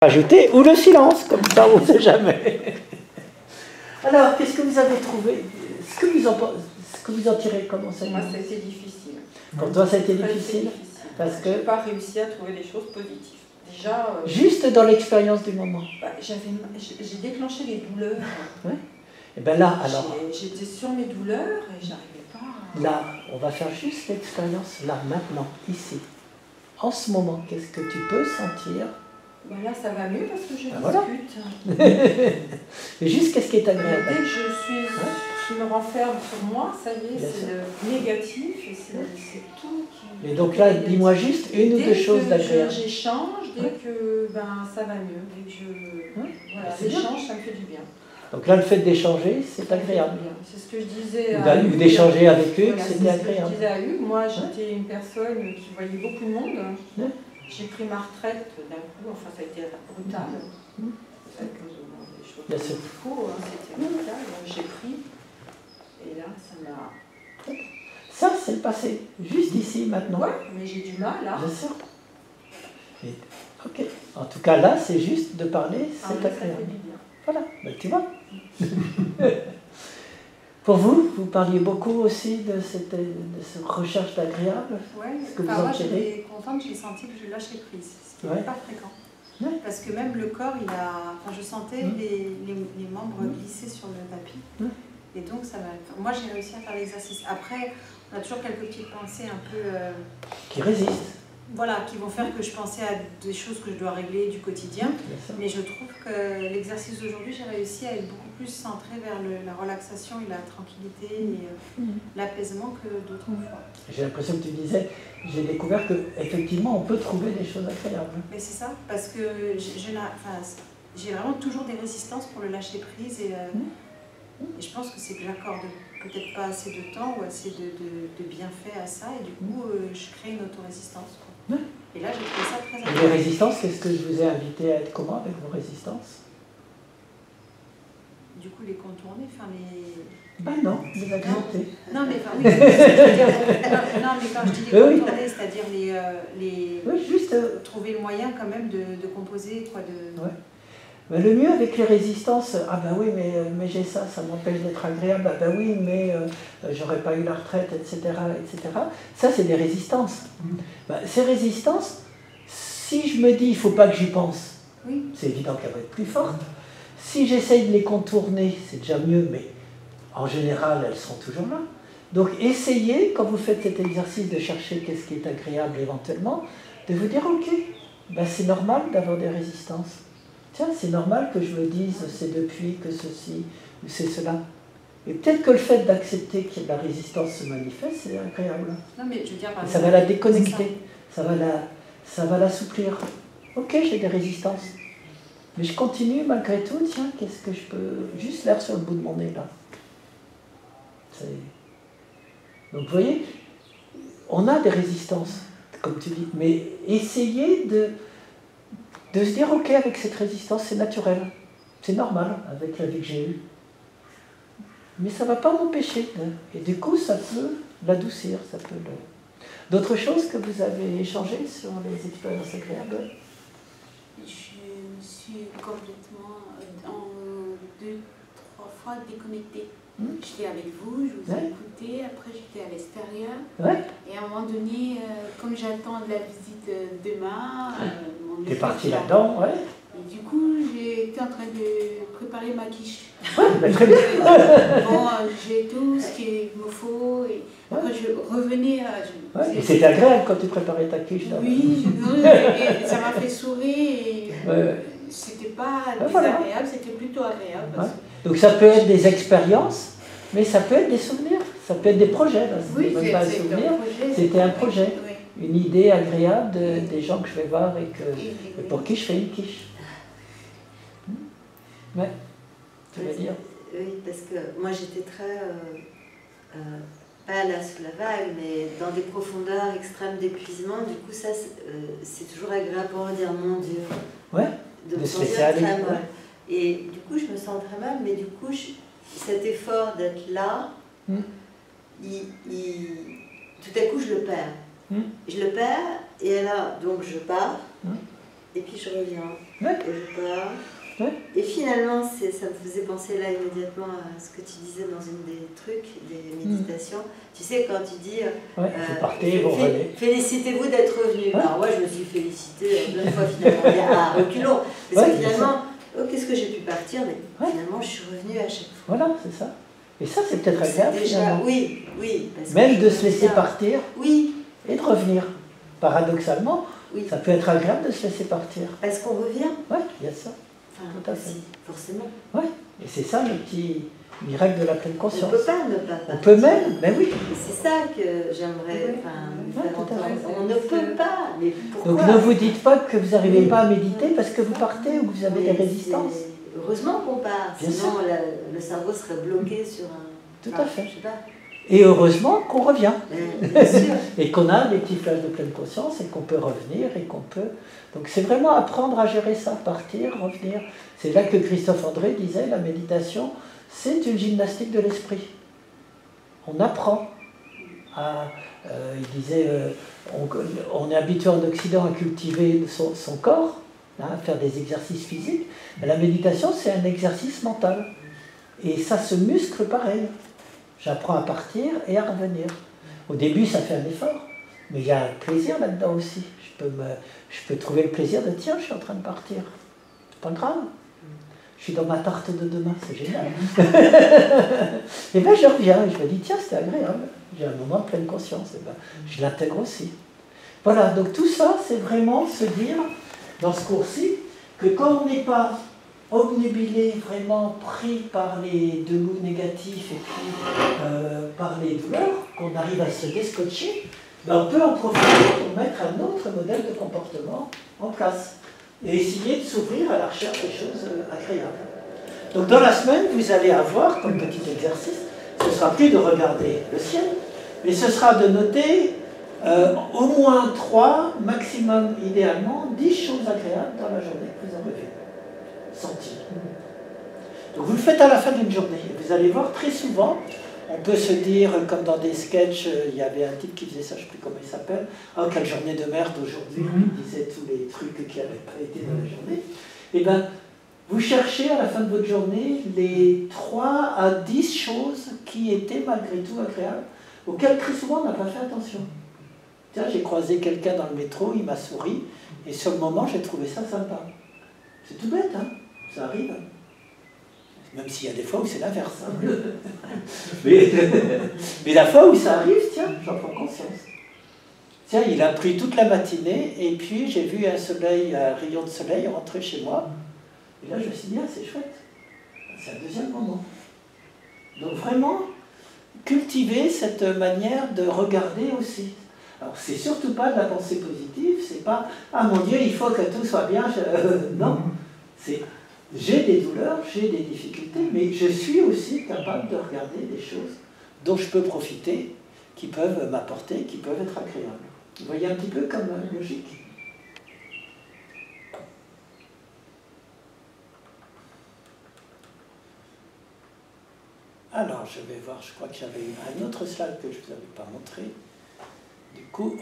Ajouter ou le silence, comme ça on ne sait jamais. Alors, qu'est-ce que vous avez trouvé? Ce que vous en tirez, comment ça? Moi, ça a été difficile. Pour toi, ça a été difficile? Parce que je n'ai pas réussi à trouver des choses positives. Déjà, juste dans l'expérience du moment. Bah, j'ai déclenché les douleurs. Ouais. Et bien là, alors. J'étais sur mes douleurs et j'arrivais pas à... Là, on va faire juste l'expérience, là, maintenant, ici. En ce moment, qu'est-ce que tu peux sentir? Ben là, ça va mieux parce que je discute. Voilà. Mais juste qu'est-ce qui est agréable? Dès que je me renferme sur moi, ça y est, c'est le négatif et c'est tout qui... Et donc là, dis-moi juste une ou deux choses d'agréable. J'échange, dès que ça va mieux, dès que voilà, l'échange, ça me fait du bien. Donc là, le fait d'échanger, c'est agréable. C'est ce que je disais à Hugues. Ou d'échanger avec eux, c'était agréable. C'est ce que je disais à Hugues. Moi, j'étais une personne qui voyait beaucoup de monde. J'ai pris ma retraite d'un coup, enfin ça a été brutal. C'est à cause des choses qu'il faut, c'était brutal. J'ai pris, et là, ça m'a... Ça, c'est le passé, juste ici, maintenant. Ouais, mais j'ai du mal, là. Bien sûr. Et, ok. En tout cas, là, c'est juste de parler, c'est agréable. Ça fait du bien. Voilà, ben, tu vois. Pour vous, vous parliez beaucoup aussi de cette recherche d'agréable. Oui, moi j'étais contente, j'ai senti que je lâchais prise, ce qui n'est pas fréquent. Ouais. Parce que même le corps, je sentais les membres glisser sur le tapis. Et donc, moi j'ai réussi à faire l'exercice. Après, on a toujours quelques petites pensées un peu... qui résistent. Voilà, qui vont faire que je pensais à des choses que je dois régler du quotidien. Mais je trouve que l'exercice d'aujourd'hui, j'ai réussi à être beaucoup plus centrée vers la relaxation et la tranquillité et l'apaisement que d'autres fois. J'ai l'impression que tu disais, j'ai découvert qu'effectivement, on peut trouver des choses agréables. Mais c'est ça, parce que j'ai vraiment toujours des résistances pour le lâcher prise et je pense que c'est que j'accorde peut-être pas assez de temps ou assez de bienfaits à ça et du coup, je crée une autorésistance. Et là, j'ai trouvé ça très agréable. Les résistances, qu'est-ce que je vous ai invité à être comment avec vos résistances? Du coup, les contourner, enfin les... Ben non, les agrémenter. Non, mais enfin, oui, non, mais quand je dis les contourner, c'est-à-dire les oui, juste trouver le moyen quand même de composer, quoi, de... Ouais. Mais le mieux avec les résistances, ah ben oui, mais j'ai ça, ça m'empêche d'être agréable, ah ben oui, mais j'aurais pas eu la retraite, etc., etc. Ça, c'est des résistances. Ben, ces résistances, si je me dis, il faut pas que j'y pense, c'est évident qu'elles vont être plus fortes. Si j'essaye de les contourner, c'est déjà mieux, mais en général, elles sont toujours là. Donc, essayez, quand vous faites cet exercice de chercher qu'est-ce qui est agréable éventuellement, de vous dire, ok, ben, c'est normal d'avoir des résistances. Tiens, c'est normal que je me dise c'est depuis que ceci ou c'est cela. Et peut-être que le fait d'accepter que la résistance se manifeste, c'est agréable. Non, mais je veux dire, ça va la déconnecter, ça va l'assouplir. Ok, j'ai des résistances. Mais je continue malgré tout, tiens, qu'est-ce que je peux... Juste l'air sur le bout de mon nez, là. Donc vous voyez, on a des résistances, comme tu dis, mais essayez de se dire, ok, avec cette résistance, c'est naturel, c'est normal avec la vie que j'ai eue. Mais ça ne va pas m'empêcher. Et du coup, ça peut l'adoucir, ça peut le... D'autres choses que vous avez échangées sur les expériences agréables? Je me suis complètement, en 2-3 fois, déconnectée. J'étais avec vous, je vous ai écouté, après j'étais à l'extérieur. Et à un moment donné, comme j'attends la visite demain, t'es parti là-dedans, et du coup, j'étais en train de préparer ma quiche. Très bien. Bon, j'ai tout ce qu'il me faut, et après je revenais à... Et c'était agréable quand tu préparais ta quiche là. Oui, et ça m'a fait sourire, et c'était pas désagréable, c'était plutôt agréable. Parce que... Donc ça peut être des expériences, mais ça peut être des souvenirs, ça peut être des projets. Oui, c'est pas un souvenir, c'était un projet. Une idée agréable des gens que je vais voir et pour qui je fais une quiche. Ouais, tu veux dire? Oui, parce que moi j'étais très, pas là sous la vague, mais dans des profondeurs extrêmes d'épuisement. Du coup, ça, c'est toujours agréable pour dire mon Dieu. Ouais, de spécial. Et du coup, je me sens très mal, mais du coup, cet effort d'être là, tout à coup, je le perds. Je le perds, et alors, donc je pars, et puis je reviens, ouais. et je pars. Ouais. Et finalement, ça me faisait penser là immédiatement à ce que tu disais dans une des trucs, des méditations. Tu sais, quand tu dis vous partez, vous revenez. Félicitez-vous d'être revenu. Ouais. Alors moi, je me suis félicitée plein de fois finalement, à reculons. Parce que finalement, qu'est-ce que j'ai pu partir, mais finalement, je suis revenue à chaque fois. Voilà, c'est ça. Et ça, c'est peut-être agréable finalement. Oui, oui. Parce même de se laisser partir et de revenir. Paradoxalement, ça peut être agréable de se laisser partir. Parce qu'on revient. Oui, il y a ça. Tout à fait. Forcément. Oui, et c'est ça le petit miracle de la pleine conscience. On ne peut pas ne pas partir. On peut même, mais oui. C'est ça que j'aimerais faire entendre. On ne peut pas, mais pourquoi? Donc ne vous dites pas que vous n'arrivez pas à méditer parce que vous partez ou que vous avez des résistances. Heureusement qu'on part, bien sinon sûr. Le cerveau serait bloqué sur un... Tout à fait. Je sais pas. Et heureusement qu'on revient. Bien sûr. Et qu'on a des petits flashs de pleine conscience et qu'on peut revenir et qu'on peut... Donc c'est vraiment apprendre à gérer ça, partir, revenir. C'est là que Christophe André disait, la méditation, c'est une gymnastique de l'esprit. On apprend à... il disait, on est habitué en Occident à cultiver son corps, à faire des exercices physiques. Mais la méditation, c'est un exercice mental. Et ça se muscle pareil. J'apprends à partir et à revenir. Au début, ça fait un effort, mais il y a un plaisir là-dedans aussi. Je peux trouver le plaisir de, tiens, je suis en train de partir. C'est pas grave. Je suis dans ma tarte de demain, c'est génial. Et bien, je reviens et je me dis, tiens, c'était agréable. J'ai un moment de pleine conscience. Et ben, je l'intègre aussi. Voilà, donc tout ça, c'est vraiment se dire, dans ce cours-ci, que quand on n'est pas obnubilé, vraiment pris par les deux-loups négatifs et puis par les douleurs, qu'on arrive à se déscotcher, ben on peut en profiter pour mettre un autre modèle de comportement en place et essayer de s'ouvrir à la recherche des choses agréables. Donc dans la semaine, vous allez avoir comme petit exercice, ce sera plus de regarder le ciel, mais ce sera de noter au moins 3, maximum idéalement 10 choses agréables dans la journée que vous avez vues. Senti. Donc vous le faites à la fin d'une journée. Vous allez voir très souvent, on peut se dire, comme dans des sketchs, il y avait un type qui faisait ça, je ne sais plus comment il s'appelle, ah quelle journée de merde aujourd'hui, il disait tous les trucs qui n'avaient pas été dans la journée. Et bien, vous cherchez à la fin de votre journée les 3 à 10 choses qui étaient malgré tout agréables, auxquelles très souvent on n'a pas fait attention. Tiens, j'ai croisé quelqu'un dans le métro, il m'a souri, et sur le moment j'ai trouvé ça sympa. C'est tout bête, hein, ça arrive. Même s'il y a des fois où c'est l'inverse. Hein. Mais la fois où ça arrive, tiens, j'en prends conscience. Tiens, il a plu toute la matinée, et puis j'ai vu un rayon de soleil rentrer chez moi. Et là, je me suis dit, ah, c'est chouette. C'est un deuxième moment. Donc vraiment, cultiver cette manière de regarder aussi. Alors, c'est surtout pas de la pensée positive, c'est pas « Ah mon Dieu, il faut que tout soit bien ». Non, c'est « J'ai des douleurs, j'ai des difficultés, mais je suis aussi capable de regarder des choses dont je peux profiter, qui peuvent m'apporter, qui peuvent être agréables. » Vous voyez un petit peu comme logique. Alors, je vais voir, je crois que j'avais un autre slide que je ne vous avais pas montré. Du coup,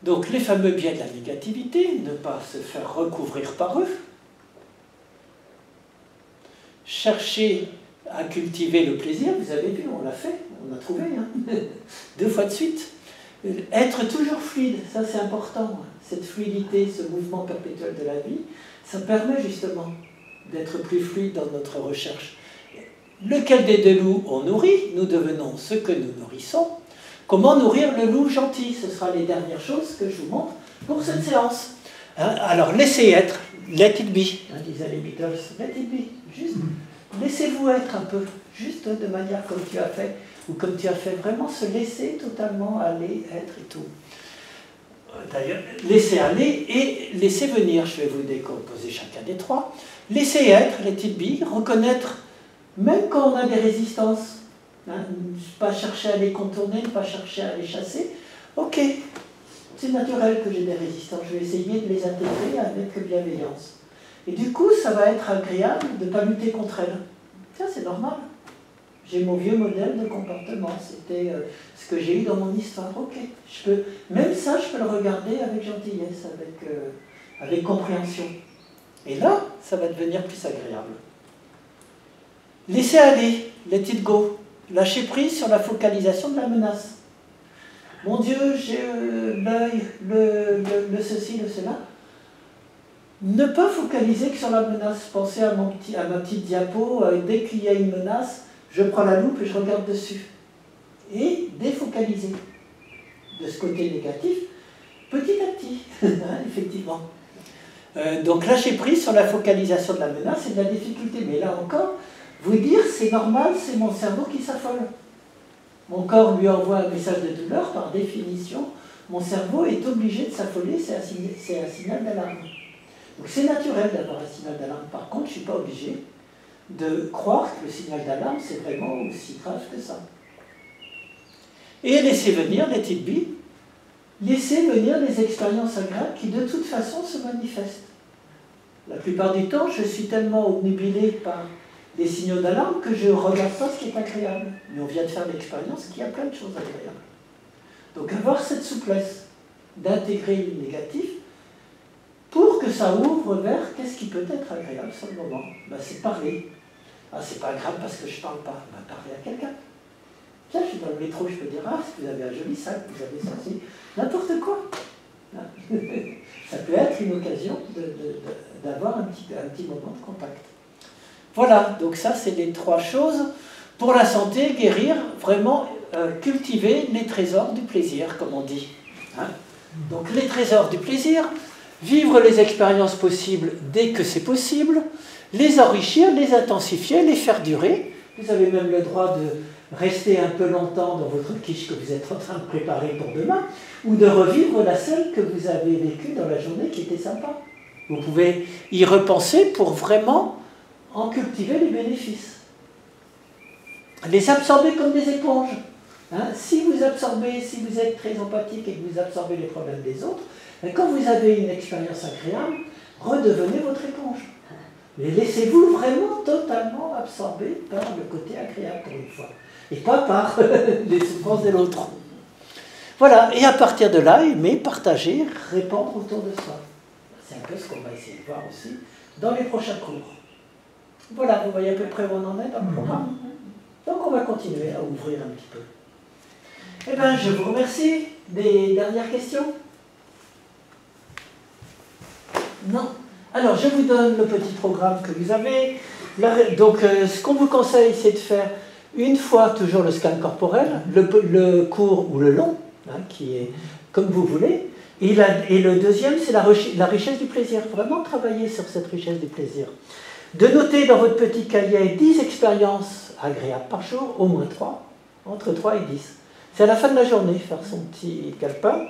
donc les fameux biais de la négativité, ne pas se faire recouvrir par eux, chercher à cultiver le plaisir, vous avez vu, on l'a fait, on a trouvé, hein, 2 fois de suite. Être toujours fluide, ça c'est important, cette fluidité, ce mouvement perpétuel de la vie, ça permet justement d'être plus fluide dans notre recherche. Lequel des deux loups on nourrit? Nous devenons ce que nous nourrissons. Comment nourrir le loup gentil? Ce sera les dernières choses que je vous montre pour cette séance. Hein? Alors, laissez être, let it be, hein, disaient les Beatles, let it be, juste laissez-vous être un peu, juste de manière comme tu as fait, ou comme tu as fait, vraiment se laisser totalement aller, être et tout. D'ailleurs, laissez aller et laissez venir, je vais vous décomposer chacun des 3. Laissez être, let it be, reconnaître même quand on a des résistances, hein, pas chercher à les contourner, pas chercher à les chasser, ok, c'est naturel que j'ai des résistances, je vais essayer de les intégrer avec bienveillance. Et du coup, ça va être agréable de ne pas lutter contre elles. Tiens, c'est normal, J'ai mon vieux modèle de comportement. C'était ce que j'ai eu dans mon histoire. Ok, même ça, je peux le regarder avec gentillesse, avec compréhension. Et là, ça va devenir plus agréable. Laissez aller, let it go. Lâcher prise sur la focalisation de la menace. Mon Dieu, j'ai l'œil, le ceci, le cela. Ne pas focaliser que sur la menace. Pensez à ma petite diapo. Dès qu'il y a une menace, je prends la loupe et je regarde dessus. Et défocaliser de ce côté négatif, petit à petit, effectivement. Donc lâcher prise sur la focalisation de la menace et de la difficulté. Mais là encore, vous dire c'est normal, c'est mon cerveau qui s'affole. Mon corps lui envoie un message de douleur, par définition, mon cerveau est obligé de s'affoler, c'est un signal d'alarme. Donc c'est naturel d'avoir un signal d'alarme. Par contre, je ne suis pas obligé de croire que le signal d'alarme, c'est vraiment aussi grave que ça. Et laisser venir, let it be, laisser venir les expériences agréables qui de toute façon se manifestent. La plupart du temps, je suis tellement obnubilé par les signaux d'alarme que je ne regarde pas ce qui est agréable. Mais on vient de faire l'expérience qu'il y a plein de choses agréables. Donc avoir cette souplesse d'intégrer le négatif pour que ça ouvre vers qu'est-ce qui peut être agréable sur le moment. Ben, c'est parler. Ah, c'est pas grave parce que je parle pas. Ben, parler à quelqu'un. Tiens, je suis dans le métro, je peux dire, ah, vous avez un joli sac, vous avez ça, n'importe quoi. Ça peut être une occasion d'avoir un petit moment de contact. Voilà, donc ça, c'est les 3 choses pour la santé, guérir, vraiment cultiver les trésors du plaisir, comme on dit. Hein? Donc les trésors du plaisir, vivre les expériences possibles dès que c'est possible, les enrichir, les intensifier, les faire durer. Vous avez même le droit de rester un peu longtemps dans votre quiche que vous êtes en train de préparer pour demain, ou de revivre la celle que vous avez vécue dans la journée qui était sympa. Vous pouvez y repenser pour vraiment en cultiver les bénéfices. Les absorber comme des éponges. Hein? Si vous absorbez, si vous êtes très empathique et que vous absorbez les problèmes des autres, quand vous avez une expérience agréable, redevenez votre éponge. Mais laissez-vous vraiment totalement absorber par le côté agréable pour une fois. Et pas par les souffrances de l'autre. Voilà, et à partir de là, aimer, partager, répandre autour de soi. C'est un peu ce qu'on va essayer de voir aussi dans les prochains cours. Voilà, vous voyez à peu près où on en est dans le programme. Donc on va continuer à ouvrir un petit peu. Eh bien, je vous remercie. Des dernières questions? Non? Alors, je vous donne le petit programme que vous avez. Donc, ce qu'on vous conseille, c'est de faire une fois toujours le scan corporel, le court ou le long, hein, qui est comme vous voulez. Et le deuxième, c'est la richesse du plaisir. Vraiment travailler sur cette richesse du plaisir. De noter dans votre petit cahier 10 expériences agréables par jour, au moins 3, entre 3 et 10. C'est à la fin de la journée, faire son petit calepin.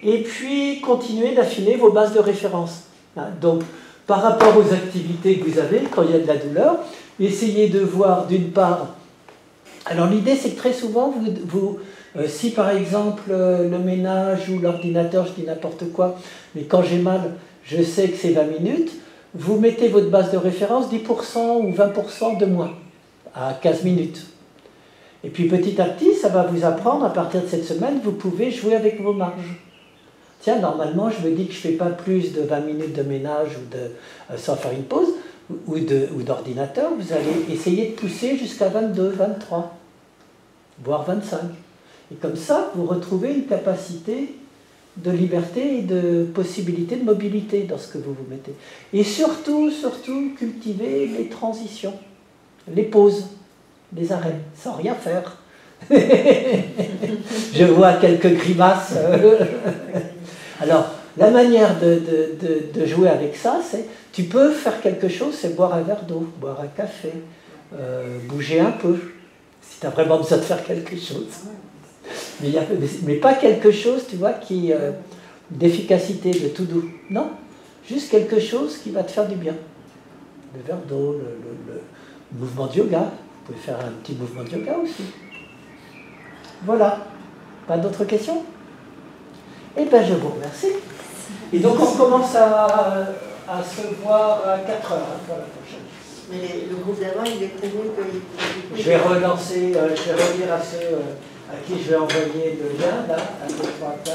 Et puis, continuer d'affiner vos bases de référence. Hein, donc, par rapport aux activités que vous avez, quand il y a de la douleur, essayez de voir d'une part... Alors l'idée, c'est que très souvent, si par exemple le ménage ou l'ordinateur, je dis n'importe quoi, mais quand j'ai mal, je sais que c'est 20 minutes, vous mettez votre base de référence 10% ou 20% de moins, à 15 minutes. Et puis petit à petit, ça va vous apprendre, à partir de cette semaine, vous pouvez jouer avec vos marges. Tiens, normalement, je me dis que je ne fais pas plus de 20 minutes de ménage ou sans faire une pause, ou d'ordinateur, vous allez essayer de pousser jusqu'à 22, 23, voire 25. Et comme ça, vous retrouvez une capacité de liberté et de possibilité de mobilité dans ce que vous vous mettez. Et surtout, cultivez les transitions, les pauses, les arrêts, sans rien faire. Je vois quelques grimaces. Alors, la manière de jouer avec ça, c'est, tu peux faire quelque chose, c'est boire un verre d'eau, boire un café, bouger un peu, si tu as vraiment besoin de faire quelque chose. Mais pas quelque chose, tu vois, d'efficacité, de tout doux. Non, juste quelque chose qui va te faire du bien. Le verre d'eau, le mouvement de yoga. Vous pouvez faire un petit mouvement de yoga aussi. Voilà. Pas d'autres questions? Eh bien, je vous remercie. Et donc, on commence à se voir à 4 heures pour la prochaine. Mais le groupe d'avant, il est prévenu que... Je vais relancer, je vais redire à ceux à qui je vais envoyer le lien, là, 1, 2, 3, 4,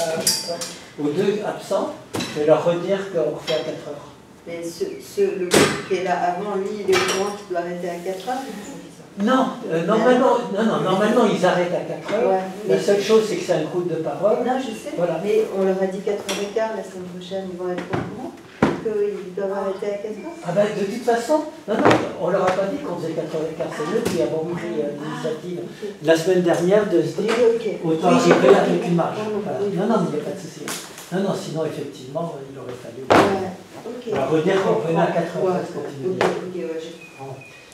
aux 2 absents, je vais leur redire qu'on refait à 4 heures. Mais le groupe qui est là avant, lui, il est au courant qu'il doit arrêter à 4 heures. Non, normalement ils arrêtent à 4 heures. Ouais, la seule chose, c'est que c'est un groupe de parole. Non, je sais, voilà. Mais on leur a dit 4h15 la semaine prochaine, ils vont être au courant qu'ils doivent arrêter à 4 heures. Ah ben, de toute façon, non, on leur a pas dit qu'on faisait 4h15, c'est nous qui avons pris l'initiative la semaine dernière de se dire autant arriver avec une marge. Voilà. Non, mais il n'y a pas de souci. Non, sinon, effectivement, il aurait fallu. On va redire qu'on venait à 4 heures.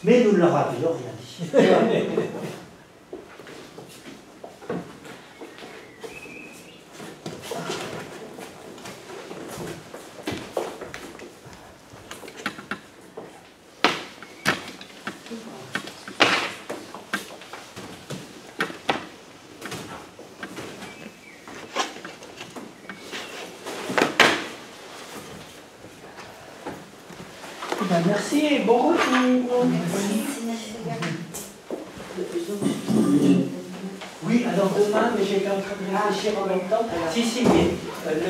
Mais nous ne leur avions rien dit. Merci et bon retour. Oui, alors demain, mais j'étais en train de réfléchir en même temps. Si, mais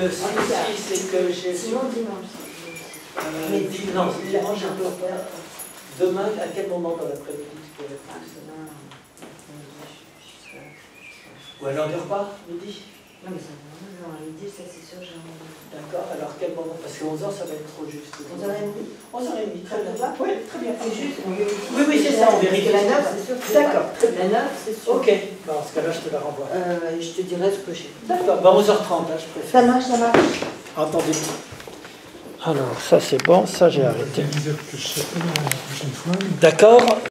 le souci, c'est que j'ai... Sinon, dimanche. Mais dimanche, je peux faire. Demain, à quel moment dans l'après-midi tu peux faire? Ou alors du repas, midi? Non, mais ça va, midi, ça c'est sûr, j'ai envie. D'accord, alors quel moment? Parce que 11h, ça va être trop juste. 11h30. 11h30, très bien. Oui, très bien. C'est juste, on vérifie. Oui, c'est ça, on vérifie. La 9, c'est sûr. D'accord, très bien. La 9, c'est sûr. Ok, bon, dans ce cas-là, je te la renvoie. Je te dirai ce que j'ai. D'accord, bah 11h30, là, je préfère. Ça marche. Attendez. Alors, ça c'est bon, ça j'ai arrêté. Ça veut dire que je sais pas la prochaine fois. D'accord.